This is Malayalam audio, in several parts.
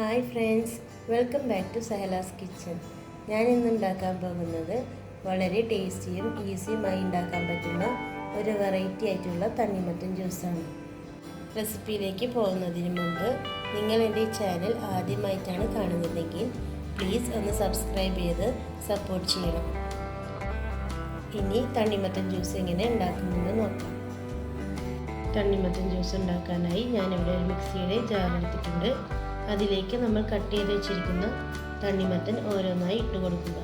Hi friends, welcome back to Sahala's kitchen. ഞാൻ ഇന്ന് ഉണ്ടാക്കാൻ പോകുന്നത് വളരെ ടേസ്റ്റിയും ഈസിയുമായി ഉണ്ടാക്കാൻ പറ്റുന്ന ഒരു വെറൈറ്റി ആയിട്ടുള്ള തണ്ണിമത്തൻ ജ്യൂസാണ്. റെസിപ്പിയിലേക്ക് പോകുന്നതിന് മുമ്പ് നിങ്ങൾ എൻ്റെ ഈ ചാനൽ ആദ്യമായിട്ടാണ് കാണുന്നതെങ്കിൽ പ്ലീസ് ഒന്ന് സബ്സ്ക്രൈബ് ചെയ്ത് സപ്പോർട്ട് ചെയ്യണം. ഇനി തണ്ണിമത്തൻ ജ്യൂസ് എങ്ങനെ ഉണ്ടാക്കുന്നതെന്ന് നോക്കാം. തണ്ണിമത്തൻ ജ്യൂസ് ഉണ്ടാക്കാനായി ഞാനിവിടെ ഒരു മിക്സിയുടെ ജാർ എടുത്തിട്ടുണ്ട്. അതിലേക്ക് നമ്മൾ കട്ട് ചെയ്ത് വെച്ചിരിക്കുന്ന തണ്ണിമത്തൻ ഓരോന്നായി ഇട്ട് കൊടുക്കുക.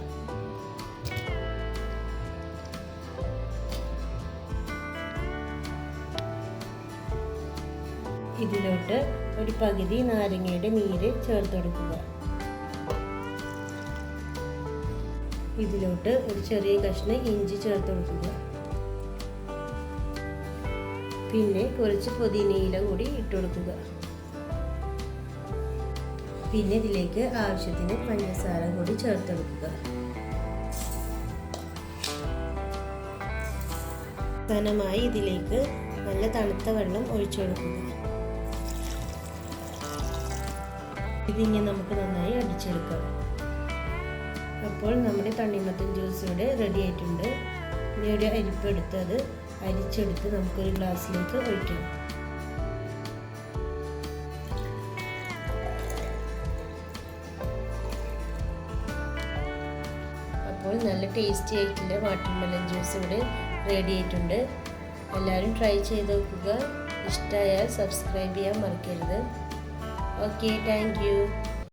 ഇതിലോട്ട് ഒരു പകുതി നാരങ്ങയുടെ നീര് ചേർത്ത് കൊടുക്കുക. ഇതിലോട്ട് ഒരു ചെറിയ കഷ്ണം ഇഞ്ചി ചേർത്ത് കൊടുക്കുക. പിന്നെ കുറച്ച് പുതിനയില കൂടി ഇട്ട് കൊടുക്കുക. പിന്നെ ഇതിലേക്ക് ആവശ്യത്തിന് പഞ്ചസാര കൂടി ചേർത്തെടുക്കുക. അവസാനമായി ഇതിലേക്ക് നല്ല തണുത്ത വെള്ളം ഒഴിച്ചു കൊടുക്കുക. ഇതിങ്ങനെ നമുക്ക് നന്നായി അടിച്ചെടുക്കാം. അപ്പോൾ നമ്മുടെ തണ്ണിമത്തൻ ജ്യൂസ് ഇവിടെ റെഡി ആയിട്ടുണ്ട്. ഇനി ഒരു അരിപ്പെടുത്ത് അത് അരിച്ചെടുത്ത് നമുക്കൊരു ഗ്ലാസ്സിലേക്ക് ഒഴിക്കാം. അപ്പോൾ നല്ല ടേസ്റ്റി ആയിട്ടുള്ള വാട്ടർമെലൺ ജ്യൂസ് ഇവിടെ റെഡി ആയിട്ടുണ്ട്. എല്ലാവരും ട്രൈ ചെയ്ത് നോക്കുക. ഇഷ്ടമായാൽ സബ്സ്ക്രൈബ് ചെയ്യാൻ മറക്കരുത്. Okay, thank you.